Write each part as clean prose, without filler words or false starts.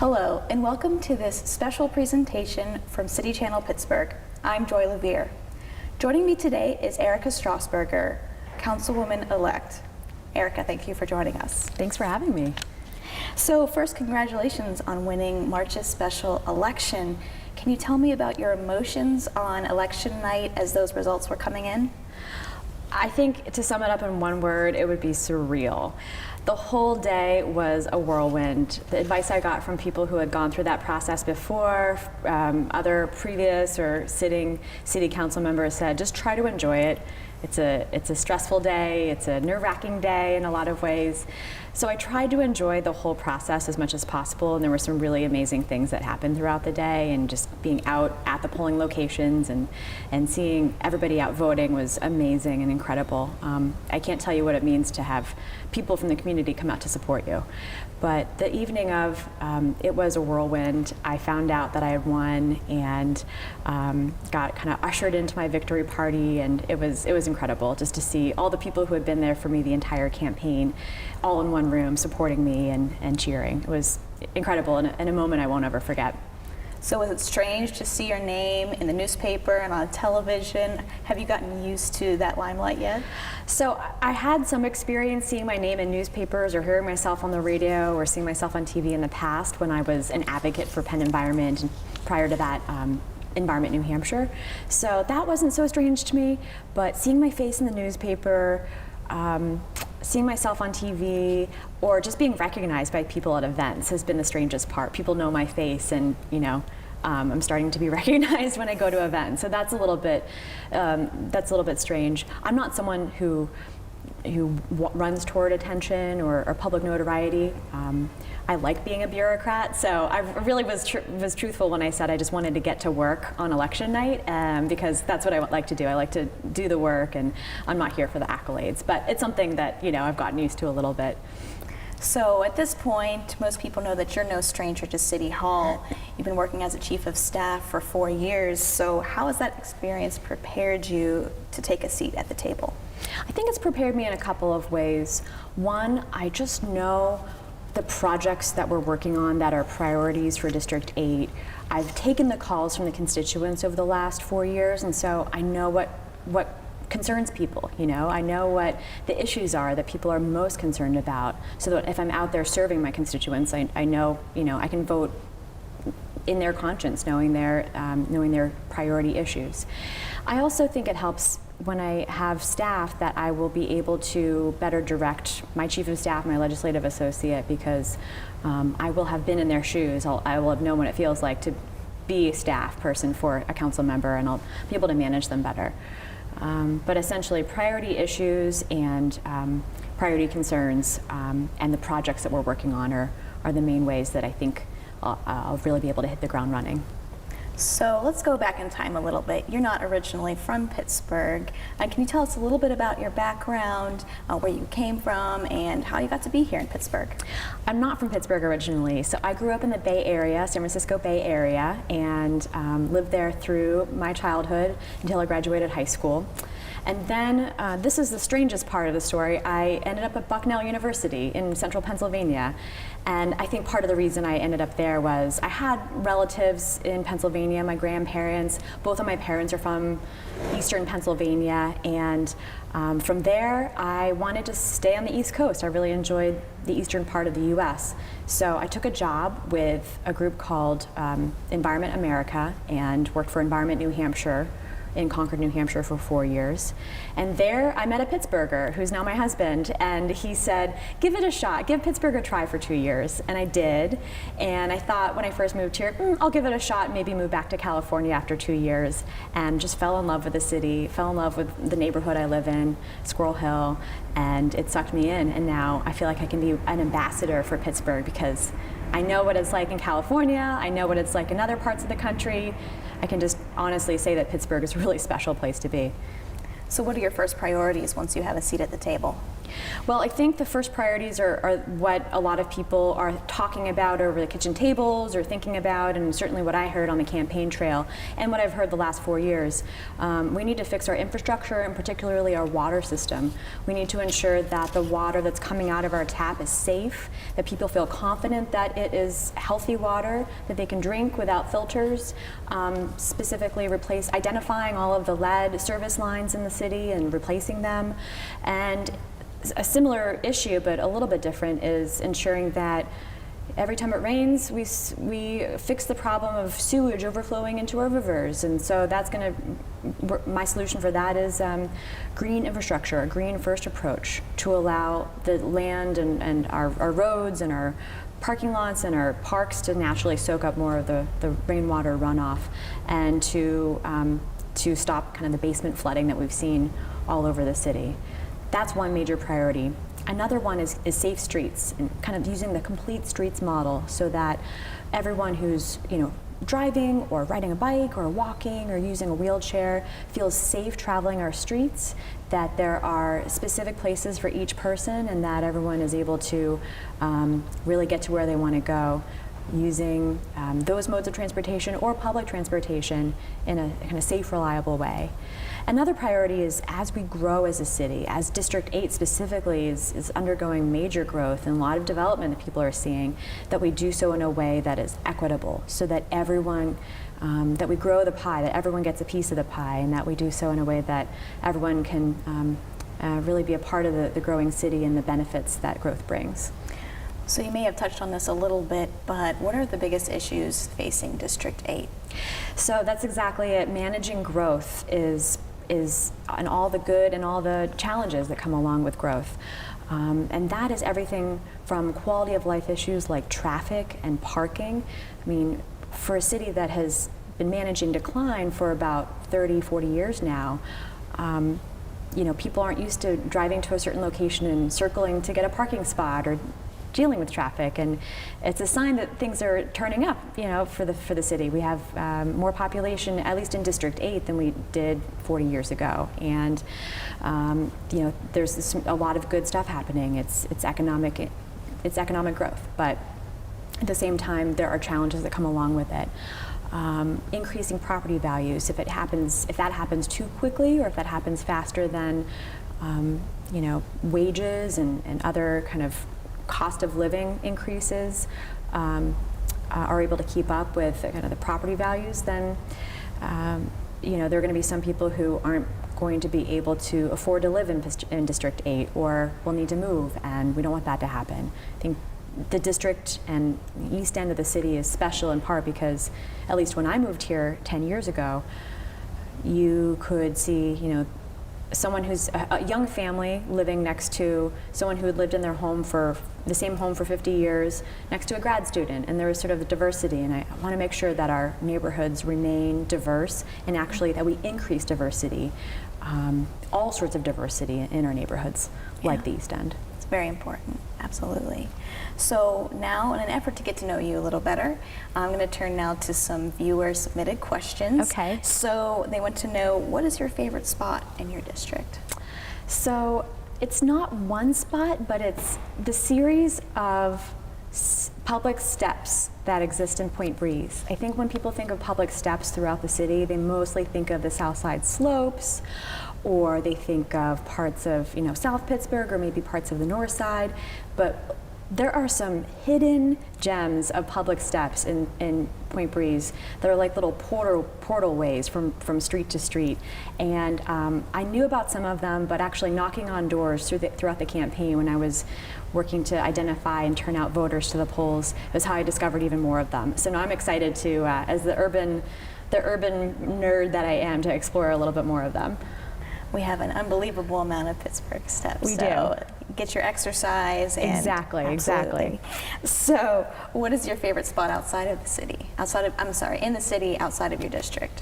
Hello, and welcome to this special presentation from City Channel Pittsburgh. I'm Joy LeViere. Joining me today is Erika Strassburger, Councilwoman-elect. Erika, thank you for joining us. Thanks for having me. So first, congratulations on winning March's special election. Can you tell me about your emotions on election night as those results were coming in? I think to sum it up in one word, it would be surreal. The whole day was a whirlwind. The advice I got from people who had gone through that process before, other previous or sitting city council members said, just try to enjoy it. It's a stressful day, it's a nerve-wracking day in a lot of ways. So I tried to enjoy the whole process as much as possible, and there were some really amazing things that happened throughout the day, and just being out at the polling locations and seeing everybody out voting was amazing and incredible. I can't tell you what it means to have people from the community come out to support you. But the evening of, it was a whirlwind. I found out that I had won and got kind of ushered into my victory party, and it was incredible just to see all the people who had been there for me the entire campaign all in one room supporting me and cheering. It was incredible and a moment I won't ever forget. So was it strange to see your name in the newspaper and on television? Have you gotten used to that limelight yet? So I had some experience seeing my name in newspapers or hearing myself on the radio or seeing myself on TV in the past when I was an advocate for Penn Environment, and prior to that, Environment New Hampshire. So that wasn't so strange to me, but seeing my face in the newspaper, seeing myself on TV, or just being recognized by people at events has been the strangest part. People know my face, and I'm starting to be recognized when I go to events. So that's a little bit strange. I'm not someone who runs toward attention or public notoriety. I like being a bureaucrat, so I really was truthful when I said I just wanted to get to work on election night, because that's what I like to do. I like to do the work, and I'm not here for the accolades. But it's something that I've gotten used to a little bit. So at this point, most people know that you're no stranger to City Hall. You've been working as a chief of staff for 4 years. So how has that experience prepared you to take a seat at the table? I think it's prepared me in a couple of ways. One, I just know the projects that we're working on that are priorities for District 8. I've taken the calls from the constituents over the last 4 years, and so I know what concerns people. I know what the issues are that people are most concerned about, so that if I'm out there serving my constituents, I know I can vote in their conscience, knowing their priority issues. I also think it helps when I have staff that I will be able to better direct my chief of staff, my legislative associate, because I will have been in their shoes. I will have known what it feels like to be a staff person for a council member, and I'll be able to manage them better. But essentially, priority issues and priority concerns and the projects that we're working on are the main ways that I think I'll really be able to hit the ground running. So let's go back in time a little bit. You're not originally from Pittsburgh. Can you tell us a little bit about your background, where you came from, and how you got to be here in Pittsburgh? I'm not from Pittsburgh originally, so I grew up in the Bay Area, San Francisco Bay Area, and lived there through my childhood until I graduated high school. And then, this is the strangest part of the story, I ended up at Bucknell University in central Pennsylvania. And I think part of the reason I ended up there was I had relatives in Pennsylvania, my grandparents. Both of my parents are from eastern Pennsylvania. And from there, I wanted to stay on the East Coast. I really enjoyed the eastern part of the US. So I took a job with a group called Environment America and worked for Environment New Hampshire in Concord, New Hampshire for 4 years. And there I met a Pittsburgher who's now my husband, and he said, give it a shot, give Pittsburgh a try for 2 years. And I did, and I thought when I first moved here, I'll give it a shot, maybe move back to California after 2 years, and just fell in love with the city, fell in love with the neighborhood I live in, Squirrel Hill, and it sucked me in. And now I feel like I can be an ambassador for Pittsburgh because I know what it's like in California, I know what it's like in other parts of the country. I can just honestly say that Pittsburgh is a really special place to be. So what are your first priorities once you have a seat at the table? Well, I think the first priorities are what a lot of people are talking about over the kitchen tables or thinking about, and certainly what I heard on the campaign trail and what I've heard the last 4 years. We need to fix our infrastructure and particularly our water system. We need to ensure that the water that's coming out of our tap is safe, that people feel confident that it is healthy water that they can drink without filters, specifically identifying all of the lead service lines in the city and replacing them. And a similar issue, but a little bit different, is ensuring that every time it rains, we fix the problem of sewage overflowing into our rivers. And so that's my solution for that is green infrastructure, a green first approach to allow the land and our roads and our parking lots and our parks to naturally soak up more of the rainwater runoff, and to stop kind of the basement flooding that we've seen all over the city. That's one major priority. Another one is safe streets, and kind of using the complete streets model so that everyone who's driving or riding a bike or walking or using a wheelchair feels safe traveling our streets, that there are specific places for each person, and that everyone is able to really get to where they want to go using those modes of transportation or public transportation in a kind of safe, reliable way. Another priority is, as we grow as a city, as District 8 specifically is undergoing major growth and a lot of development that people are seeing, that we do so in a way that is equitable, so that everyone, that we grow the pie, that everyone gets a piece of the pie, and that we do so in a way that everyone can really be a part of the growing city and the benefits that growth brings. So you may have touched on this a little bit, but what are the biggest issues facing District 8? So that's exactly it. Managing growth is and all the good and all the challenges that come along with growth. And that is everything from quality of life issues like traffic and parking. I mean, for a city that has been managing decline for about 30, 40 years now, people aren't used to driving to a certain location and circling to get a parking spot or dealing with traffic, and it's a sign that things are turning up, for the city. We have more population, at least in District 8, than we did 40 years ago, and there's a lot of good stuff happening. It's economic growth, but at the same time, there are challenges that come along with it. Increasing property values, if that happens too quickly, or if that happens faster than wages and other kind of cost of living increases are able to keep up with kind of the property values, then there are going to be some people who aren't going to be able to afford to live in District 8 or will need to move, and we don't want that to happen. I think the district and the east end of the city is special in part because, at least when I moved here 10 years ago, you could see, someone who's a young family living next to someone who had lived in their the same home for 50 years, next to a grad student, and there was sort of a diversity, and I want to make sure that our neighborhoods remain diverse, and actually that we increase diversity, all sorts of diversity in our neighborhoods, like the East End. It's very important, absolutely. So now, in an effort to get to know you a little better, I'm going to turn now to some viewer-submitted questions. Okay. So they want to know, what is your favorite spot in your district? So it's not one spot, but it's the series of public steps that exist in Point Breeze. I think when people think of public steps throughout the city, they mostly think of the South Side slopes, or they think of parts of South Pittsburgh, or maybe parts of the North Side, but there are some hidden gems of public steps in Point Breeze that are like little portal ways from street to street. And I knew about some of them, but actually knocking on doors throughout the campaign when I was working to identify and turn out voters to the polls was how I discovered even more of them. So now I'm excited to, as the urban nerd that I am, to explore a little bit more of them. We have an unbelievable amount of Pittsburgh steps. We so do. Get your exercise. And Exactly. So what is your favorite spot outside of the city? In the city, outside of your district?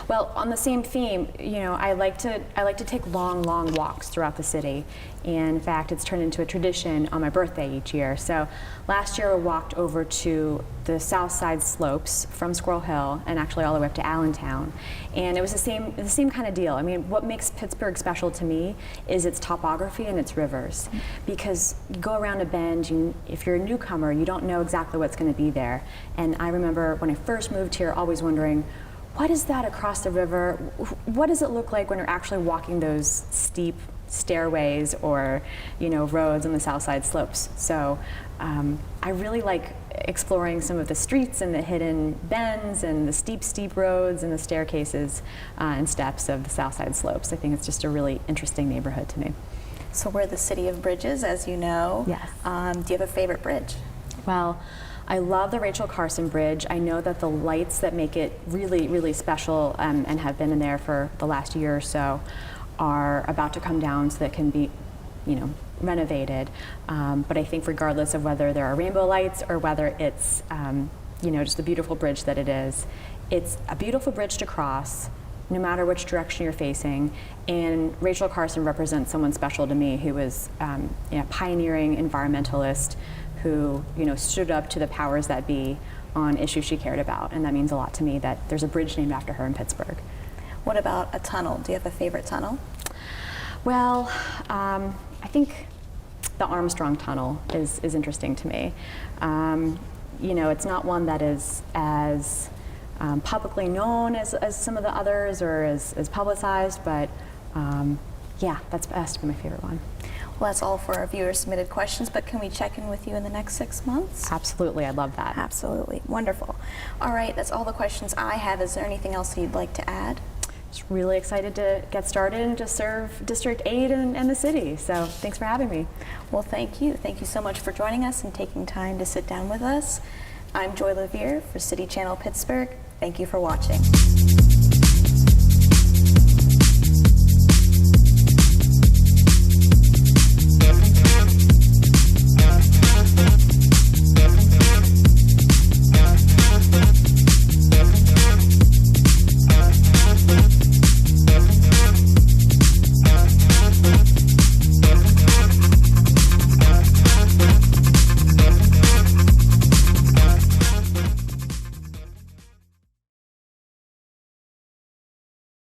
Well, on the same theme, I like to take long walks throughout the city. And in fact, it's turned into a tradition on my birthday each year. So last year, we walked over to the south side slopes from Squirrel Hill and actually all the way up to Allentown. And it was the same kind of deal. I mean, what makes Pittsburgh special to me is its topography and its rivers. Because you go around a bend, if you're a newcomer, you don't know exactly what's going to be there. And I remember when I first moved here, always wondering, what is that across the river? What does it look like when you're actually walking those steep stairways or roads on the south side slopes? So I really like exploring some of the streets and the hidden bends and the steep roads and the staircases and steps of the south side slopes. I think it's just a really interesting neighborhood to me. So we're the city of bridges, as you know. Yes. Do you have a favorite bridge? Well, I love the Rachel Carson Bridge. I know that the lights that make it really, really special and have been in there for the last year or so are about to come down so that it can be, renovated. But I think regardless of whether there are rainbow lights or whether it's, just the beautiful bridge that it is, it's a beautiful bridge to cross no matter which direction you're facing. And Rachel Carson represents someone special to me who was a pioneering environmentalist who stood up to the powers that be on issues she cared about, and that means a lot to me that there's a bridge named after her in Pittsburgh. What about a tunnel? Do you have a favorite tunnel? Well, I think the Armstrong Tunnel is interesting to me. It's not one that is as publicly known as some of the others or as publicized, but that has to be my favorite one. Well, that's all for our viewer-submitted questions, but can we check in with you in the next 6 months? Absolutely, I'd love that. Absolutely. Wonderful. All right, that's all the questions I have. Is there anything else you'd like to add? Just really excited to get started and to serve District 8 and the city. So thanks for having me. Well, thank you. Thank you so much for joining us and taking time to sit down with us. I'm Joy LeViere for City Channel Pittsburgh. Thank you for watching.